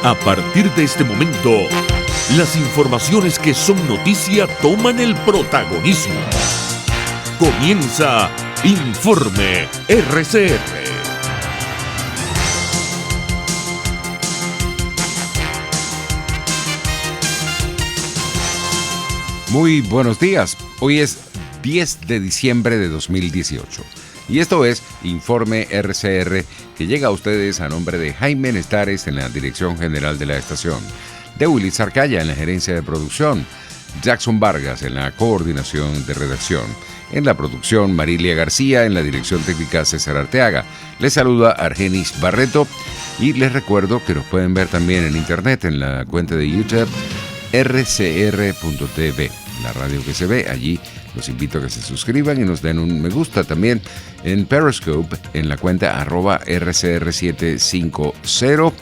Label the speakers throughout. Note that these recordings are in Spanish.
Speaker 1: A partir de este momento, las informaciones que son noticia toman el protagonismo. Comienza Informe RCR.
Speaker 2: Muy buenos días. Hoy es 10 de diciembre de 2018. Y esto es Informe RCR, que llega a ustedes a nombre de Jaime Nestares en la dirección general de la estación, de Willy Zarcaya en la gerencia de producción, Jackson Vargas en la coordinación de redacción, en la producción Marilia García, en la dirección técnica César Arteaga. Les saluda Argenis Barreto y les recuerdo que nos pueden ver también en internet en la cuenta de YouTube rcr.tv, la radio que se ve allí. Los invito a que se suscriban y nos den un me gusta también en Periscope en la cuenta @RCR750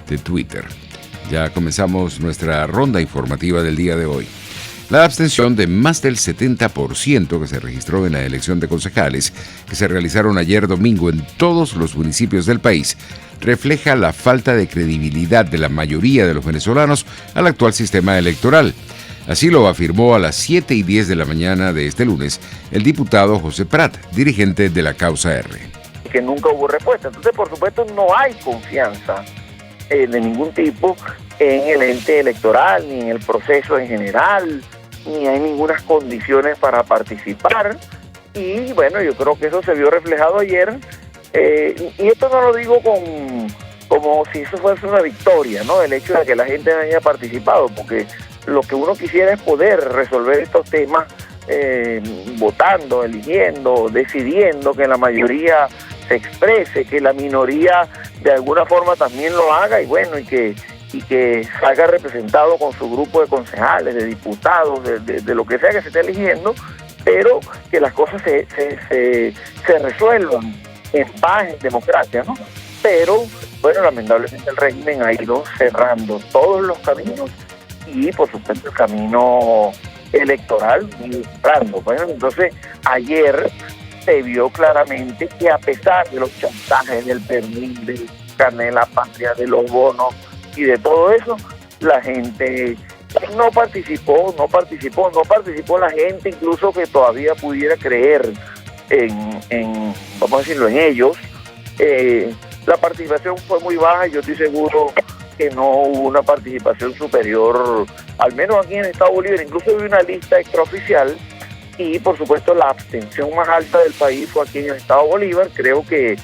Speaker 2: de Twitter. Ya comenzamos nuestra ronda informativa del día de hoy. La abstención de más del 70% que se registró en la elección de concejales que se realizaron ayer domingo en todos los municipios del país refleja la falta de credibilidad de la mayoría de los venezolanos al actual sistema electoral. Así lo afirmó a las 7:10 de la mañana de este lunes el diputado José Prat, dirigente de la Causa R.
Speaker 3: Que nunca hubo respuesta. Entonces, por supuesto, no hay confianza de ningún tipo en el ente electoral, ni en el proceso en general, ni hay ninguna condiciones para participar. Y bueno, yo creo que eso se vio reflejado ayer. Y esto no lo digo como si eso fuese una victoria, ¿no? El hecho de que la gente no haya participado, porque lo que uno quisiera es poder resolver estos temas votando, eligiendo, decidiendo, que la mayoría se exprese, que la minoría de alguna forma también lo haga y bueno, y que salga representado con su grupo de concejales, de diputados, de lo que sea que se esté eligiendo, pero que las cosas se resuelvan en paz, en democracia, ¿no? Pero, bueno, lamentablemente el régimen ha ido cerrando todos los caminos y, por supuesto, el camino electoral cerrando. Bueno, entonces, ayer se vio claramente que a pesar de los chantajes del pernil, del carnet de la patria, de los bonos y de todo eso, la gente no participó la gente incluso que todavía pudiera creer en vamos a decirlo, en ellos. La participación fue muy baja y yo estoy seguro que no hubo una participación superior, al menos aquí en el Estado Bolívar. Incluso hubo una lista extraoficial y por supuesto la abstención más alta del país fue aquí en el Estado Bolívar. Creo que...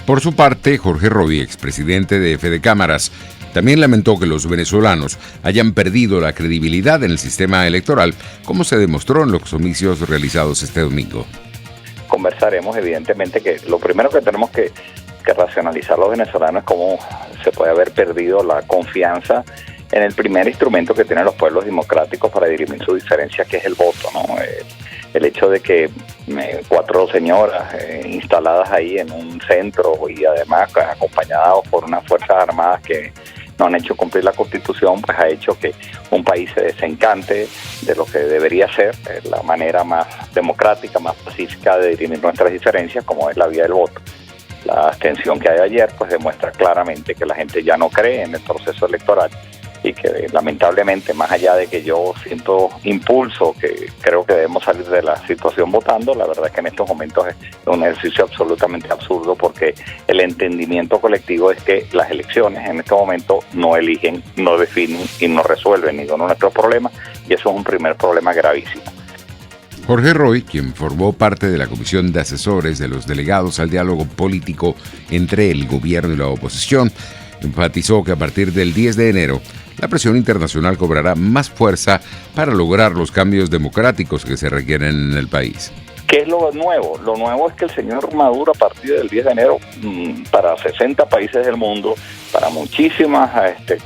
Speaker 2: Por su parte, Jorge Rovi, expresidente de Fede Cámaras, también lamentó que los venezolanos hayan perdido la credibilidad en el sistema electoral, como se demostró en los comicios realizados este domingo.
Speaker 4: Conversaremos, evidentemente, que lo primero que tenemos que racionalizar los venezolanos es cómo se puede haber perdido la confianza en el primer instrumento que tienen los pueblos democráticos para dirimir sus diferencias, que es el voto, ¿no? El hecho de que 4 señoras instaladas ahí en un centro y además acompañados por unas fuerzas armadas que no han hecho cumplir la Constitución, pues ha hecho que un país se desencante de lo que debería ser la manera más democrática, más pacífica de dirimir nuestras diferencias, como es la vía del voto. La abstención que hay ayer pues demuestra claramente que la gente ya no cree en el proceso electoral y que lamentablemente, más allá de que yo siento impulso, que creo que debemos salir de la situación votando, la verdad es que en estos momentos es un ejercicio absolutamente absurdo, porque el entendimiento colectivo es que las elecciones en este momento no eligen, no definen y no resuelven ninguno de nuestros problemas, y eso es un primer problema gravísimo.
Speaker 2: Jorge Roy, quien formó parte de la comisión de asesores de los delegados al diálogo político entre el gobierno y la oposición, enfatizó que a partir del 10 de enero la presión internacional cobrará más fuerza para lograr los cambios democráticos que se requieren en el país.
Speaker 4: ¿Qué es lo nuevo? Lo nuevo es que el señor Maduro, a partir del 10 de enero, para 60 países del mundo, para muchísimas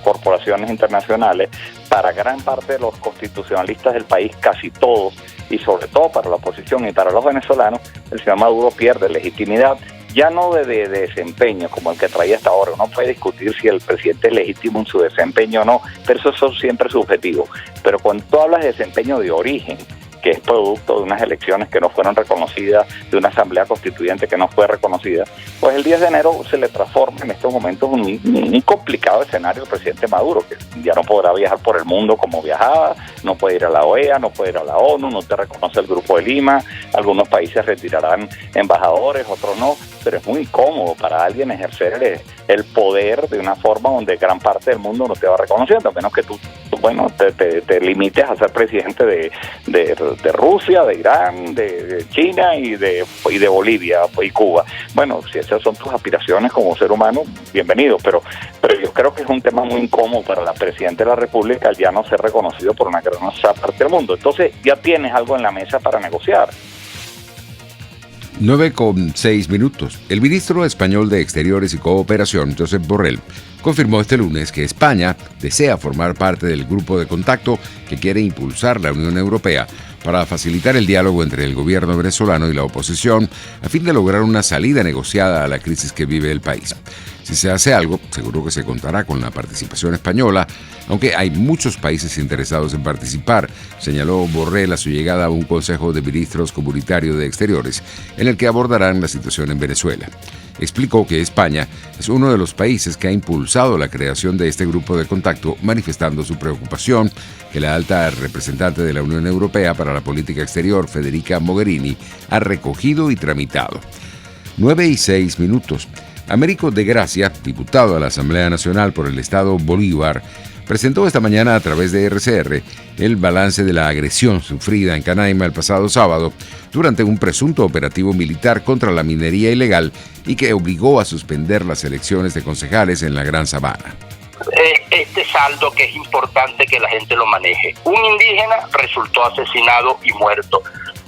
Speaker 4: corporaciones internacionales, para gran parte de los constitucionalistas del país, casi todos, y sobre todo para la oposición y para los venezolanos, el señor Maduro pierde legitimidad, ya no de desempeño como el que traía hasta ahora. Uno puede discutir si el presidente es legítimo en su desempeño o no, pero eso siempre es subjetivo. Pero cuando tú hablas de desempeño de origen, que es producto de unas elecciones que no fueron reconocidas, de una asamblea constituyente que no fue reconocida, pues el 10 de enero se le transforma en estos momentos un complicado escenario al presidente Maduro, que ya no podrá viajar por el mundo como viajaba, no puede ir a la OEA, no puede ir a la ONU, no te reconoce el Grupo de Lima, algunos países retirarán embajadores, otros no, pero es muy incómodo para alguien ejercer el poder de una forma donde gran parte del mundo no te va reconociendo, a menos que tú te limites a ser presidente de Rusia, de Irán, de China y de Bolivia y Cuba. Bueno, si esas son tus aspiraciones como ser humano, bienvenido, pero yo creo que es un tema muy incómodo para la presidenta de la República al ya no ser reconocido por una gran parte del mundo. Entonces ya tienes algo en la mesa para negociar.
Speaker 2: 9:06. El ministro español de Exteriores y Cooperación, Josep Borrell, confirmó este lunes que España desea formar parte del grupo de contacto que quiere impulsar la Unión Europea para facilitar el diálogo entre el gobierno venezolano y la oposición a fin de lograr una salida negociada a la crisis que vive el país. Si se hace algo, seguro que se contará con la participación española, aunque hay muchos países interesados en participar, señaló Borrell a su llegada a un Consejo de Ministros Comunitario de Exteriores, en el que abordarán la situación en Venezuela. Explicó que España es uno de los países que ha impulsado la creación de este grupo de contacto, manifestando su preocupación que la alta representante de la Unión Europea para la Política Exterior, Federica Mogherini, ha recogido y tramitado. 9:06. Américo de Gracia, diputado a la Asamblea Nacional por el Estado Bolívar, presentó esta mañana a través de RCR el balance de la agresión sufrida en Canaima el pasado sábado durante un presunto operativo militar contra la minería ilegal y que obligó a suspender las elecciones de concejales en la Gran Sabana.
Speaker 5: Este saldo que es importante que la gente lo maneje. Un indígena resultó asesinado y muerto.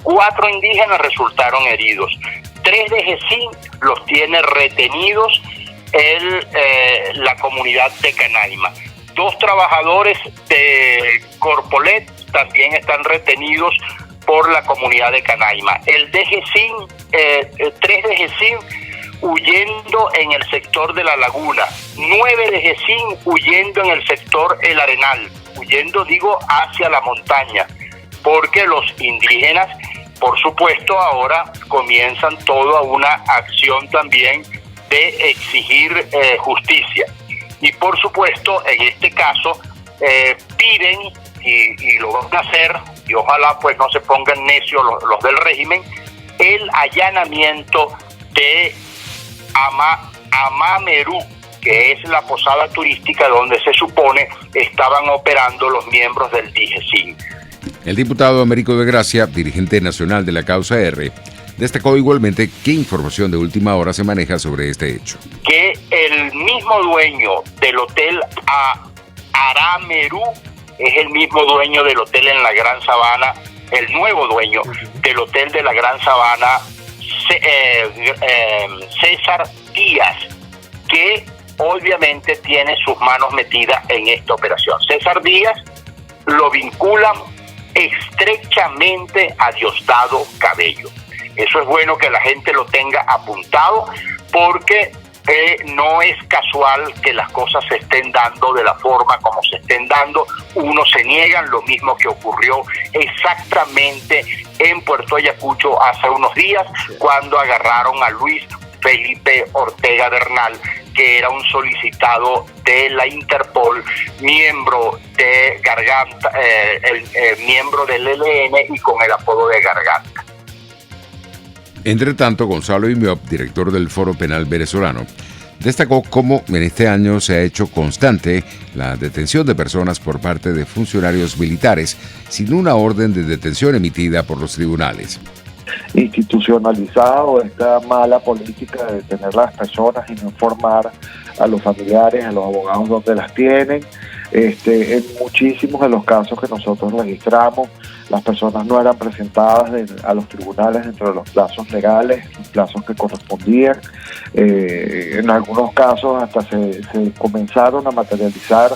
Speaker 5: 4 indígenas resultaron heridos. 3 de GECIN los tiene retenidos la comunidad de Canaima. 2 trabajadores de Corpolet también están retenidos por la comunidad de Canaima. El de GECIN, 3 de GECIN huyendo en el sector de La Laguna, 9 de GECIN huyendo en el sector El Arenal, huyendo hacia la montaña, porque los indígenas, por supuesto, ahora comienzan toda una acción también de exigir justicia. Y por supuesto, en este caso, piden, y lo van a hacer, y ojalá pues no se pongan necios los del régimen, el allanamiento de Amamerú, que es la posada turística donde se supone estaban operando los miembros del DGCIN.
Speaker 2: El diputado Américo de Gracia, dirigente nacional de la Causa R, destacó igualmente qué información de última hora se maneja sobre este hecho.
Speaker 5: Que el mismo dueño del hotel Aramerú es el mismo dueño del hotel en la Gran Sabana, el nuevo dueño del hotel de la Gran Sabana, César Díaz, que obviamente tiene sus manos metidas en esta operación. César Díaz lo vinculan estrechamente a Diosdado Cabello. Eso es bueno que la gente lo tenga apuntado, porque no es casual que las cosas se estén dando de la forma como se estén dando. Unos se niegan, lo mismo que ocurrió exactamente en Puerto Ayacucho hace unos días, cuando agarraron a Luis Felipe Ortega Bernal, que era un solicitado de la Interpol, miembro de Garganta, miembro del ELN y con el apodo de Garganta.
Speaker 2: Entre tanto, Gonzalo Imiop, director del Foro Penal Venezolano, destacó cómo en este año se ha hecho constante la detención de personas por parte de funcionarios militares sin una orden de detención emitida por los tribunales.
Speaker 6: Institucionalizado esta mala política de detener a las personas y no informar a los familiares, a los abogados donde las tienen. En muchísimos de los casos que nosotros registramos, las personas no eran presentadas a los tribunales dentro de los plazos legales, los plazos que correspondían. En algunos casos hasta se comenzaron a materializar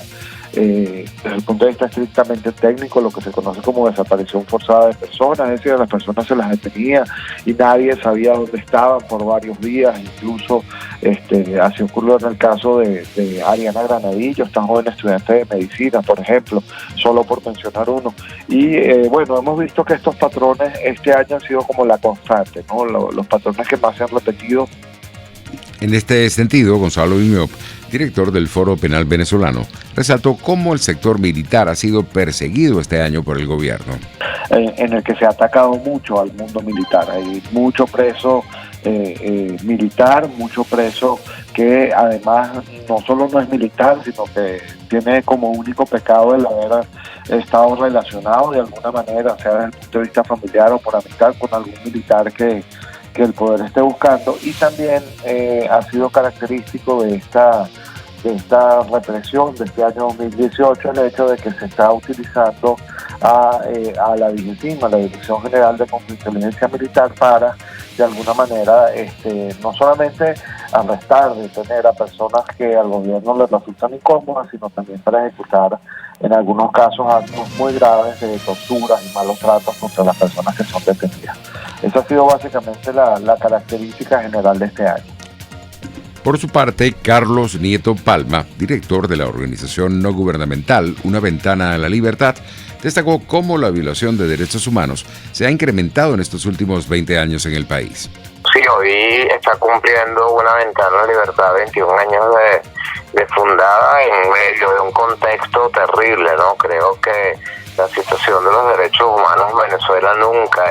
Speaker 6: desde el punto de vista estrictamente técnico, lo que se conoce como desaparición forzada de personas, es decir, a las personas se las detenía y nadie sabía dónde estaban por varios días, incluso así ocurrió en el caso de Ariana Granadillo, esta joven estudiante de medicina, por ejemplo, solo por mencionar uno. Y bueno, hemos visto que estos patrones este año han sido como la constante, ¿no? Los patrones que más se han repetido.
Speaker 2: En este sentido, Gonzalo Viñop, director del Foro Penal Venezolano, resaltó cómo el sector militar ha sido perseguido este año por el gobierno.
Speaker 6: En el que se ha atacado mucho al mundo militar. Hay mucho preso militar, mucho preso que además no solo no es militar, sino que tiene como único pecado el haber estado relacionado de alguna manera, sea desde el punto de vista familiar o por amistad, con algún militar que el poder esté buscando. Y también ha sido característico de esta represión de este año 2018 el hecho de que se está utilizando a la DGCIM, a la Dirección General de Contrainteligencia Militar, para de alguna manera no solamente arrestar, detener a personas que al gobierno les resultan incómodas, sino también para ejecutar en algunos casos actos muy graves de torturas y malos tratos contra las personas que son detenidas. Esa ha sido básicamente la característica general de este año.
Speaker 2: Por su parte, Carlos Nieto Palma, director de la organización no gubernamental Una Ventana a la Libertad, destacó cómo la violación de derechos humanos se ha incrementado en estos últimos 20 años en el país.
Speaker 7: Sí, hoy está cumpliendo Una Ventana a la Libertad 21 años de fundada en medio de un contexto terrible, ¿no? Creo que la situación de los derechos humanos en Venezuela nunca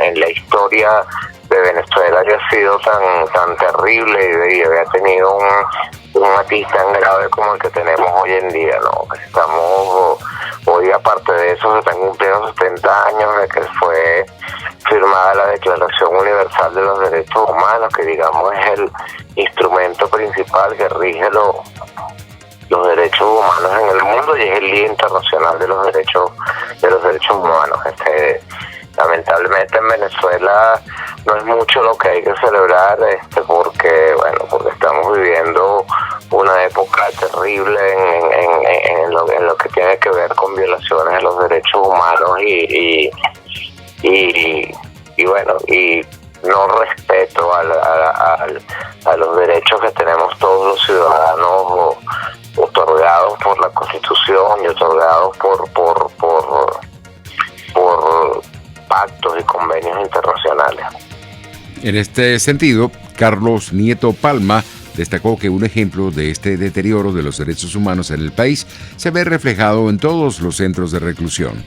Speaker 7: en la historia de Venezuela había sido tan terrible y había tenido un matiz tan grave como el que tenemos hoy en día, ¿no? Estamos hoy, aparte de eso, se están cumpliendo 70 años de que fue firmada la Declaración Universal de los Derechos Humanos, que digamos es el instrumento principal que rige los derechos humanos en el mundo y es el Día Internacional de los Derechos Humanos. Lamentablemente en Venezuela no es mucho lo que hay que celebrar, porque estamos viviendo una época terrible en lo que tiene que ver con violaciones de los derechos humanos y no respeto a los derechos que tenemos todos los ciudadanos otorgados por la Constitución y otorgados por pactos y convenios internacionales.
Speaker 2: En este sentido, Carlos Nieto Palma destacó que un ejemplo de este deterioro de los derechos humanos en el país se ve reflejado en todos los centros de reclusión.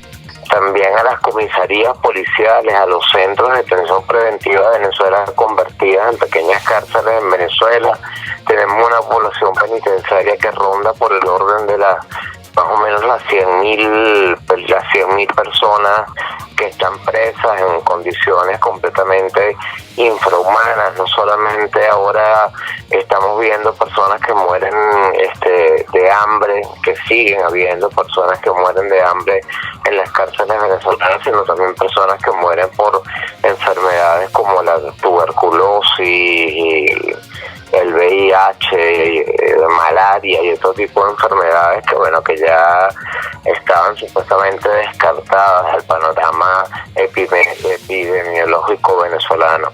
Speaker 7: También a las comisarías policiales, a los centros de detención preventiva de Venezuela convertidas en pequeñas cárceles en Venezuela. Tenemos una población penitenciaria que ronda por el orden de más o menos las 100.000 personas que están presas en condiciones completamente infrahumanas. No solamente ahora estamos viendo personas que mueren de hambre, que siguen habiendo personas que mueren de hambre en las cárceles venezolanas, sino también personas que mueren por enfermedades como la tuberculosis, el VIH, malaria y otro tipo de enfermedades que ya estaban supuestamente descartadas del panorama epidemiológico venezolano.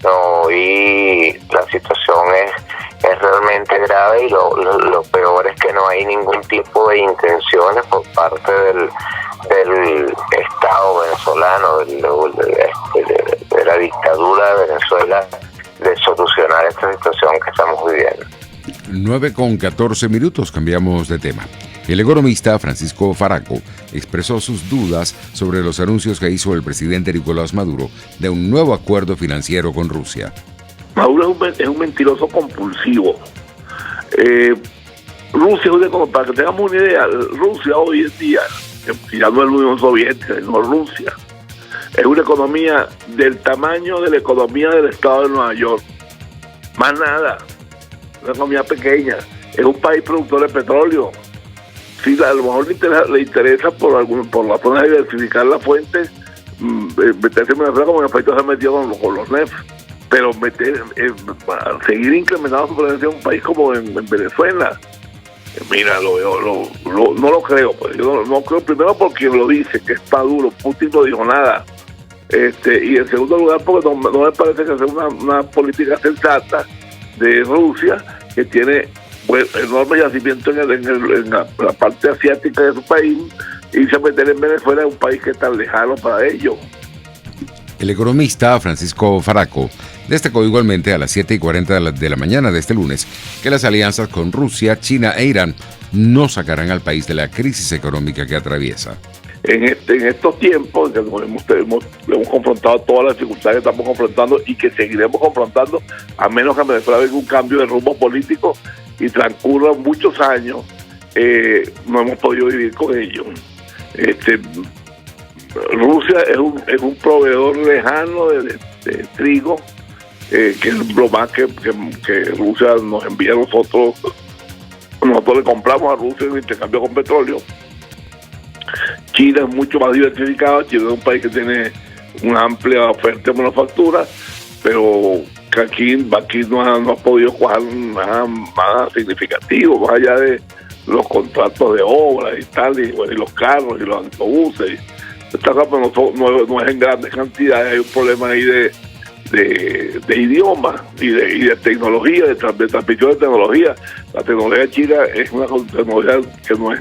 Speaker 7: No, y la situación es realmente grave y lo peor es que no hay ningún tipo de intenciones por parte del Estado venezolano, de la dictadura de Venezuela, de solucionar esta situación que estamos viviendo.
Speaker 2: 9:14, cambiamos de tema. El economista Francisco Faraco expresó sus dudas sobre los anuncios que hizo el presidente Nicolás Maduro de un nuevo acuerdo financiero con Rusia.
Speaker 8: Maduro es un mentiroso compulsivo. Rusia, para que tengamos una idea, Rusia hoy en día, ya no es la Unión Soviética, sino Rusia, es una economía del tamaño de la economía del estado de Nueva York. Más nada. Una economía pequeña. Es un país productor de petróleo. Sí, a lo mejor le interesa por la zona de diversificar la fuente, meterse en Venezuela como en el país se ha metido con los NEF. Pero seguir incrementando su presencia en un país como en Venezuela, Mira, no lo creo. Pues. Yo no creo, primero porque lo dice, que es Maduro. Putin no dijo nada. Y en segundo lugar porque no me parece que sea una política sensata de Rusia, que tiene enormes yacimientos en la parte asiática de su país, y se meter en Venezuela, es un país que está lejano para ellos.
Speaker 2: El economista Francisco Faraco destacó igualmente a las 7:40 de la mañana de este lunes que las alianzas con Rusia, China e Irán no sacarán al país de la crisis económica que atraviesa.
Speaker 8: En estos tiempos que hemos confrontado todas las dificultades que estamos confrontando y que seguiremos confrontando, a menos que en Venezuela venga un cambio de rumbo político y transcurran muchos años, no hemos podido vivir con ellos. Rusia es un proveedor lejano de trigo, que es lo más que Rusia nos envía a nosotros. Nosotros le compramos a Rusia en intercambio con petróleo. China es mucho más diversificado. China es un país que tiene una amplia oferta de manufactura, pero que aquí no ha podido cuajar nada más significativo, más allá de los contratos de obra y tal, y los carros y los autobuses. Esta cosa no es en grandes cantidades. Hay un problema ahí de idioma y de tecnología, de transmisión de tecnología. La tecnología china es una tecnología que no es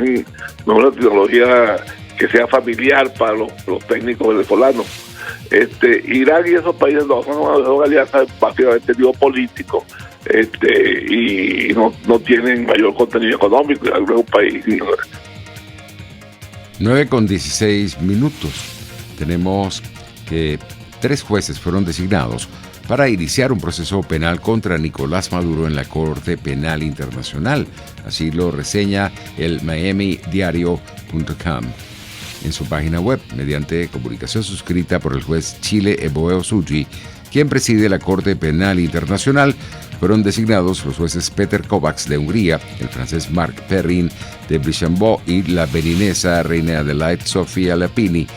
Speaker 8: una tecnología que sea familiar para los técnicos venezolanos. Irán y esos países son alianzas básicamente de tipo político, y no tienen mayor contenido económico. Irán es un país
Speaker 2: 9:16. Tenemos que 3 jueces fueron designados para iniciar un proceso penal contra Nicolás Maduro en la Corte Penal Internacional. Así lo reseña el MiamiDiario.com en su página web, mediante comunicación suscrita por el juez Chile Eboe Osuji, quien preside la Corte Penal Internacional. Fueron designados los jueces Peter Kovacs de Hungría, el francés Marc Perrin de Brichambault y la beninesa Reina Adelaide Sofia Lapini,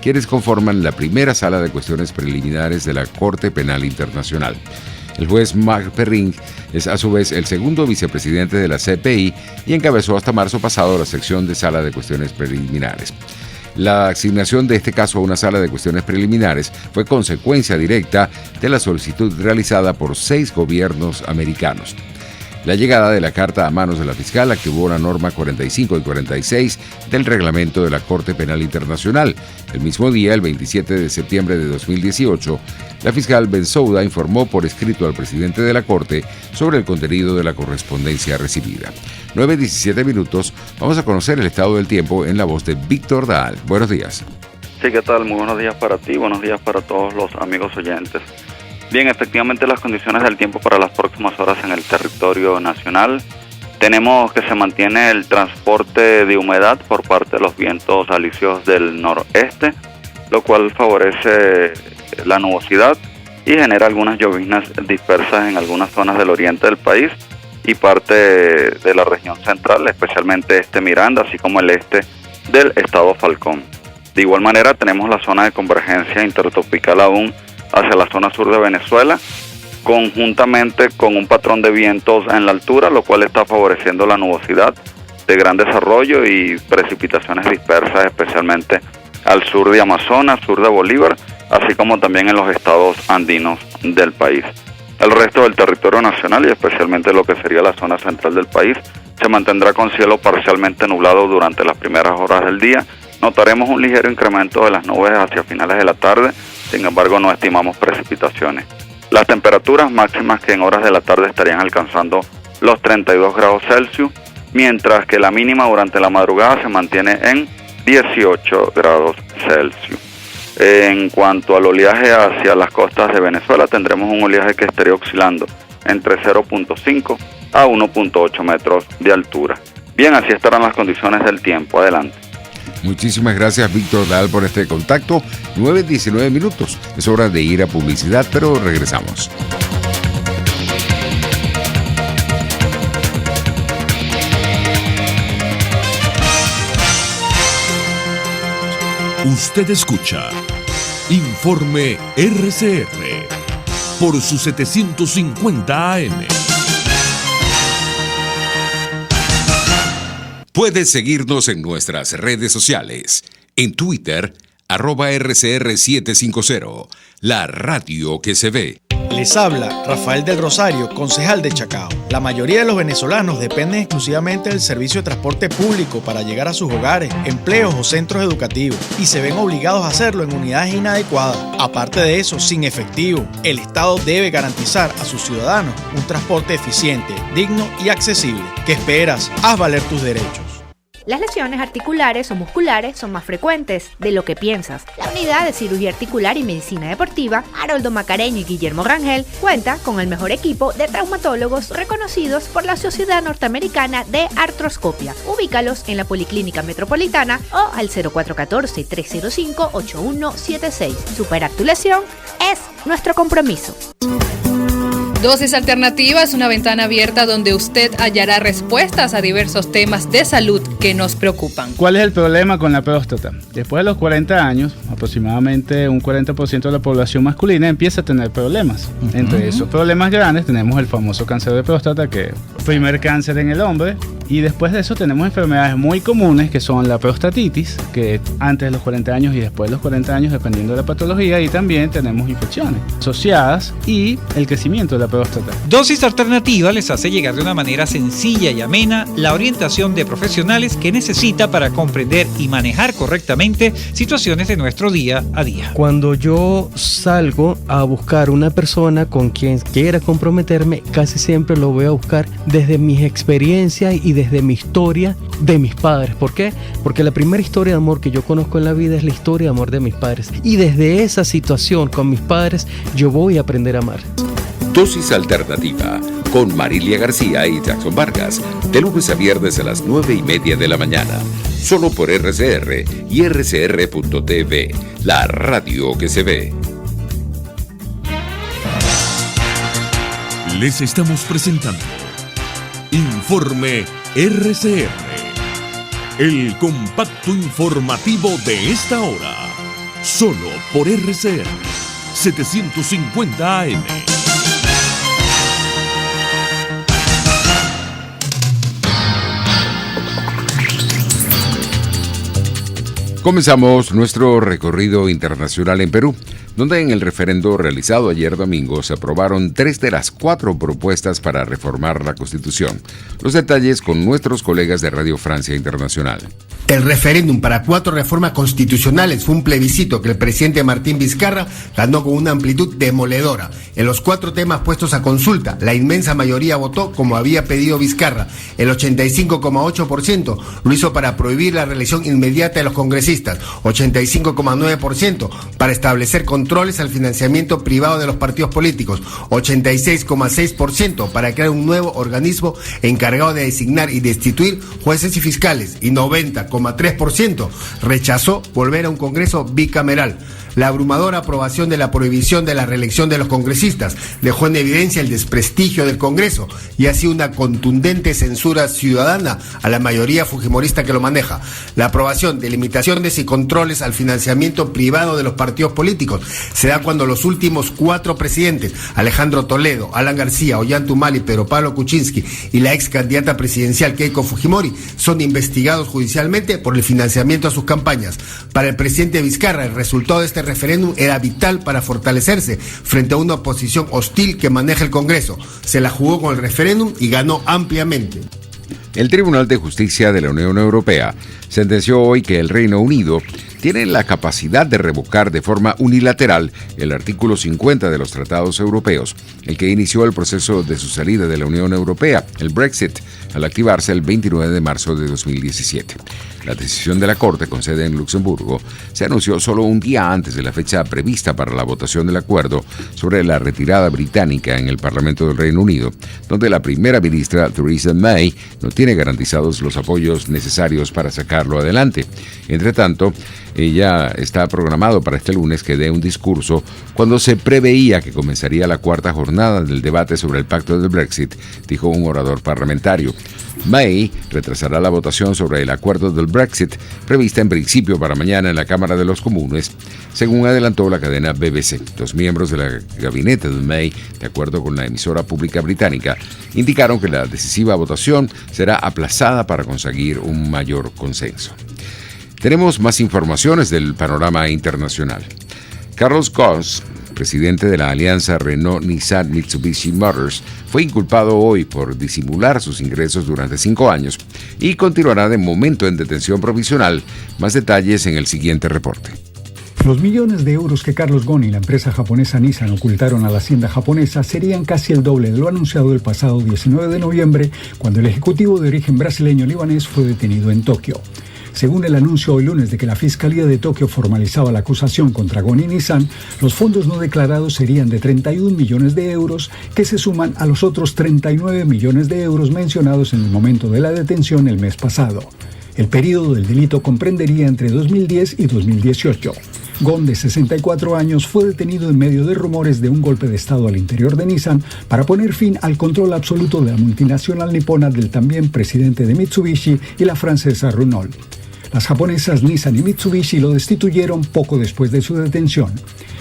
Speaker 2: quienes conforman la primera sala de cuestiones preliminares de la Corte Penal Internacional. El juez Marc Perrin es a su vez el segundo vicepresidente de la CPI y encabezó hasta marzo pasado la sección de sala de cuestiones preliminares. La asignación de este caso a una sala de cuestiones preliminares fue consecuencia directa de la solicitud realizada por 6 gobiernos americanos. La llegada de la carta a manos de la fiscal activó la norma 45 y 46 del reglamento de la Corte Penal Internacional. El mismo día, el 27 de septiembre de 2018, la fiscal Bensouda informó por escrito al presidente de la Corte sobre el contenido de la correspondencia recibida. 9:17. Vamos a conocer el estado del tiempo en la voz de Víctor Dahl. Buenos días.
Speaker 9: Sí, ¿qué tal? Muy buenos días para ti, buenos días para todos los amigos oyentes. Bien, efectivamente las condiciones del tiempo para las próximas horas en el territorio nacional. Tenemos que se mantiene el transporte de humedad por parte de los vientos alisios del noroeste, lo cual favorece la nubosidad y genera algunas lloviznas dispersas en algunas zonas del oriente del país y parte de la región central, especialmente Miranda, así como el este del estado Falcón. De igual manera tenemos la zona de convergencia intertropical aún hacia la zona sur de Venezuela, conjuntamente con un patrón de vientos en la altura, lo cual está favoreciendo la nubosidad de gran desarrollo y precipitaciones dispersas, especialmente al sur de Amazonas, sur de Bolívar, así como también en los estados andinos del país. El resto del territorio nacional y especialmente lo que sería la zona central del país se mantendrá con cielo parcialmente nublado durante las primeras horas del día. Notaremos un ligero incremento de las nubes hacia finales de la tarde, sin embargo no estimamos precipitaciones. Las temperaturas máximas que en horas de la tarde estarían alcanzando los 32 grados Celsius, mientras que la mínima durante la madrugada se mantiene en 18 grados Celsius. En cuanto al oleaje hacia las costas de Venezuela, tendremos un oleaje que estaría oscilando entre 0.5 a 1.8 metros de altura. Bien, así estarán las condiciones del tiempo. Adelante.
Speaker 2: Muchísimas gracias, Víctor Dahl, por este contacto. 9:19. Es hora de ir a publicidad, pero regresamos.
Speaker 1: Usted escucha Informe RCR por su 750 AM.
Speaker 2: Puedes seguirnos en nuestras redes sociales. En Twitter, @RCR750, la radio que se ve.
Speaker 10: Les habla Rafael del Rosario, concejal de Chacao. La mayoría de los venezolanos dependen exclusivamente del servicio de transporte público para llegar a sus hogares, empleos o centros educativos y se ven obligados a hacerlo en unidades inadecuadas. Aparte de eso, sin efectivo, el Estado debe garantizar a sus ciudadanos un transporte eficiente, digno y accesible. ¿Qué esperas? Haz valer tus derechos.
Speaker 11: Las lesiones articulares o musculares son más frecuentes de lo que piensas. La Unidad de Cirugía Articular y Medicina Deportiva, Haroldo Macareño y Guillermo Rangel, cuenta con el mejor equipo de traumatólogos reconocidos por la Sociedad Norteamericana de Artroscopia. Ubícalos en la Policlínica Metropolitana o al 0414-305-8176. Superar tu lesión es nuestro compromiso.
Speaker 12: Dosis Alternativa es una ventana abierta donde usted hallará respuestas a diversos temas de salud que nos preocupan.
Speaker 13: ¿Cuál es el problema con la próstata? Después de los 40 años, aproximadamente un 40% de la población masculina empieza a tener problemas. Entre esos problemas grandes tenemos el famoso cáncer de próstata, que es el primer cáncer en el hombre. Y después de eso tenemos enfermedades muy comunes que son la prostatitis, que antes de los 40 años y después de los 40 años dependiendo de la patología, y también tenemos infecciones asociadas y el crecimiento de la próstata.
Speaker 14: Dosis Alternativa les hace llegar de una manera sencilla y amena la orientación de profesionales que necesita para comprender y manejar correctamente situaciones de nuestro día a día.
Speaker 15: Cuando yo salgo a buscar una persona con quien quiera comprometerme, casi siempre lo voy a buscar desde mis experiencias y desde mi historia de mis padres. ¿Por qué? Porque la primera historia de amor que yo conozco en la vida es la historia de amor de mis padres. Y desde esa situación con mis padres, yo voy a aprender a amar.
Speaker 2: Dosis Alternativa, con Marilia García y Jackson Vargas, de lunes a viernes a las 9:30 de la mañana. Solo por RCR y RCR.tv, la radio que se ve.
Speaker 1: Les estamos presentando Informe RCR, el compacto informativo de esta hora, solo por RCR 750 AM.
Speaker 2: Comenzamos nuestro recorrido internacional en Perú, donde en el referendo realizado ayer domingo se aprobaron 3 de las 4 propuestas para reformar la Constitución. Los detalles con nuestros colegas de Radio Francia Internacional.
Speaker 16: El referéndum para 4 reformas constitucionales fue un plebiscito que el presidente Martín Vizcarra ganó con una amplitud demoledora. En los 4 temas puestos a consulta, la inmensa mayoría votó como había pedido Vizcarra. El 85,8% lo hizo para prohibir la reelección inmediata de los congresistas, 85,9% para establecer controles al financiamiento privado de los partidos políticos, 86,6% para crear un nuevo organismo encargado de designar y destituir jueces y fiscales, y 90,3% rechazó volver a un Congreso bicameral. La abrumadora aprobación de la prohibición de la reelección de los congresistas dejó en evidencia el desprestigio del Congreso y ha sido una contundente censura ciudadana a la mayoría fujimorista que lo maneja. La aprobación de limitaciones y controles al financiamiento privado de los partidos políticos se da cuando los últimos 4 presidentes, Alejandro Toledo, Alan García, Ollanta Humala, Pedro Pablo Kuczynski y la ex candidata presidencial Keiko Fujimori, son investigados judicialmente por el financiamiento a sus campañas. Para el presidente Vizcarra, el resultado de este referéndum era vital para fortalecerse frente a una oposición hostil que maneja el Congreso. Se la jugó con el referéndum y ganó ampliamente.
Speaker 2: El Tribunal de Justicia de la Unión Europea sentenció hoy que el Reino Unido tiene la capacidad de revocar de forma unilateral el artículo 50 de los tratados europeos, el que inició el proceso de su salida de la Unión Europea, el Brexit, al activarse el 29 de marzo de 2017. La decisión de la Corte, con sede en Luxemburgo, se anunció solo un día antes de la fecha prevista para la votación del acuerdo sobre la retirada británica en el Parlamento del Reino Unido, donde la primera ministra Theresa May no tiene garantizados los apoyos necesarios para sacarlo adelante. Entre tanto, Ella está programado para este lunes que dé un discurso cuando se preveía que comenzaría la cuarta jornada del debate sobre el pacto del Brexit, dijo un orador parlamentario. May retrasará la votación sobre el acuerdo del Brexit, prevista en principio para mañana en la Cámara de los Comunes, según adelantó la cadena BBC. Los miembros del gabinete de May, de acuerdo con la emisora pública británica, indicaron que la decisiva votación será aplazada para conseguir un mayor consenso. Tenemos más informaciones del panorama internacional. Carlos Ghosn, presidente de la alianza Renault-Nissan-Mitsubishi Motors, fue inculpado hoy por disimular sus ingresos durante 5 años y continuará de momento en detención provisional. Más detalles en el siguiente reporte.
Speaker 17: Los millones de euros que Carlos Ghosn y la empresa japonesa Nissan ocultaron a la hacienda japonesa serían casi el doble de lo anunciado el pasado 19 de noviembre, cuando el ejecutivo de origen brasileño-libanés fue detenido en Tokio. Según el anuncio hoy lunes de que la Fiscalía de Tokio formalizaba la acusación contra Ghosn y Nissan, los fondos no declarados serían de 31 millones de euros, que se suman a los otros 39 millones de euros mencionados en el momento de la detención el mes pasado. El período del delito comprendería entre 2010 y 2018. Ghosn, de 64 años, fue detenido en medio de rumores de un golpe de Estado al interior de Nissan para poner fin al control absoluto de la multinacional nipona del también presidente de Mitsubishi y la francesa Renault. Las japonesas Nissan y Mitsubishi lo destituyeron poco después de su detención.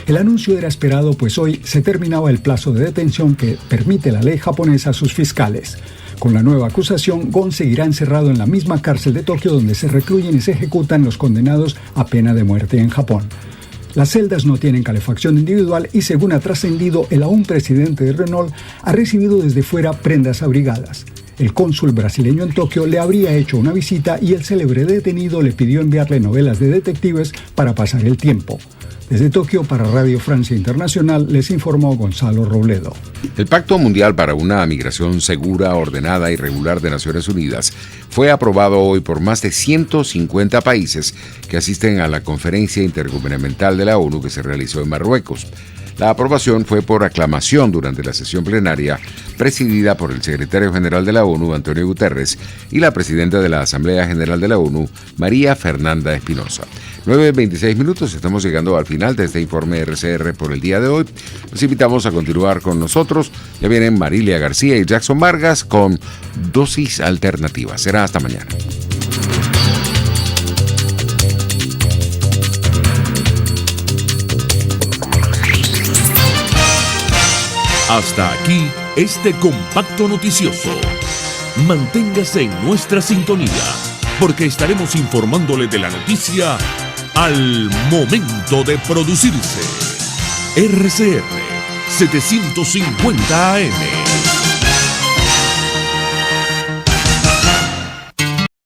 Speaker 17: El anuncio era esperado, pues hoy se terminaba el plazo de detención que permite la ley japonesa a sus fiscales. Con la nueva acusación, Ghosn seguirá encerrado en la misma cárcel de Tokio donde se recluyen y se ejecutan los condenados a pena de muerte en Japón. Las celdas no tienen calefacción individual y, según ha trascendido, el aún presidente de Renault ha recibido desde fuera prendas abrigadas. El cónsul brasileño en Tokio le habría hecho una visita y el célebre detenido le pidió enviarle novelas de detectives para pasar el tiempo. Desde Tokio, para Radio Francia Internacional, les informó Gonzalo Robledo.
Speaker 2: El Pacto Mundial para una Migración Segura, Ordenada y Regular de Naciones Unidas fue aprobado hoy por más de 150 países que asisten a la Conferencia Intergubernamental de la ONU que se realizó en Marruecos. La aprobación fue por aclamación durante la sesión plenaria presidida por el secretario general de la ONU, Antonio Guterres, y la presidenta de la Asamblea General de la ONU, María Fernanda Espinosa. 9:26 minutos, estamos llegando al final de este informe RCR por el día de hoy. Los invitamos a continuar con nosotros. Ya vienen Marilia García y Jackson Vargas con Dosis Alternativa. Será hasta mañana.
Speaker 1: Hasta aquí este compacto noticioso. Manténgase en nuestra sintonía, porque estaremos informándole de la noticia al momento de producirse. RCR 750 AM.